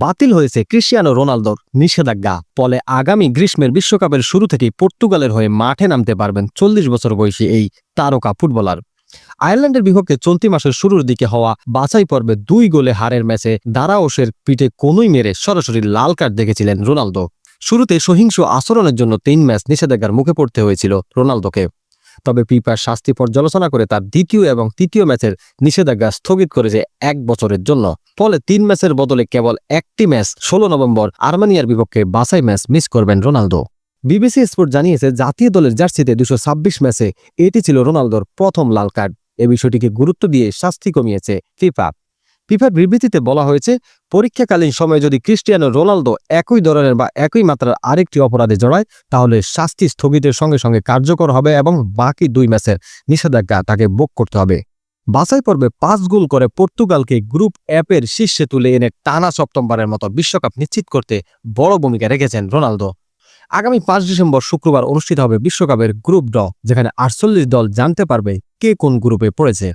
বাতিল হয়েছে ক্রিস্টিয়ানো রোনালদোর নিষেধাজ্ঞা। ফলে আগামী গ্রীষ্মের বিশ্বকাপের শুরু থেকেই পর্তুগালের হয়ে মাঠে নামতে পারবেন 40 বছর বয়সী এই তারকা ফুটবলার। আয়ারল্যান্ডের বিপক্ষে চলতি মাসের শুরুর দিকে হওয়া বাছাই পর্বে 2 গোলে হারের ম্যাচে দারাওসের পিঠে কনুই মেরে সরাসরি লাল কার্ড দেখেছিলেন রোনালদো। শুরুতে সহিংস আচরণের জন্য 3 ম্যাচ নিষেধাজ্ঞার মুখে পড়তে হয়েছিল রোনালদোকে। তবে ফিফার শাস্তি পর্যালোচনা করে তার দ্বিতীয় এবং তৃতীয় ম্যাচের নিষেধাজ্ঞা স্থগিত করেছে 1 বছরের জন্য। ফলে 3 ম্যাচের বদলে কেবল একটি ম্যাচ 16 নভেম্বর আর্মেনিয়ার বিপক্ষে বাছাই ম্যাচ মিস করবেন রোনালদো। বিবিসি স্পোর্ট জানিয়েছে জাতীয় দলের জার্সিতে 226 ম্যাচে এটি ছিল রোনালদোর প্রথম লাল কার্ড। এ বিষয়টিকে গুরুত্ব দিয়ে শাস্তি কমিয়েছে ফিফা। ফিফার বিবৃতিতে বলা হয়েছে, পরীক্ষাকালীন সময়ে যদি ক্রিস্টিয়ানো রোনালদো একই ধরনের বা একই মাত্রার আরেকটি অপরাধে জড়ায় তাহলে শাস্তি স্থগিতের সঙ্গে সঙ্গে কার্যকর হবে এবং বাকি 2 ম্যাচের নিষেধাজ্ঞা তাকে ভোগ করতে হবে। বাছাই পর্বে 5 গোল করে পর্তুগালকে গ্রুপ এর শীর্ষে তুলে এনে টানা সপ্তমবারের মতো বিশ্বকাপ নিশ্চিত করতে বড় ভূমিকা রেখেছেন রোনালদো। আগামী 5 ডিসেম্বর শুক্রবার অনুষ্ঠিত হবে বিশ্বকাপের গ্রুপ ড, যেখানে 48 দল জানতে পারবে কে কোন গ্রুপে পড়েছে।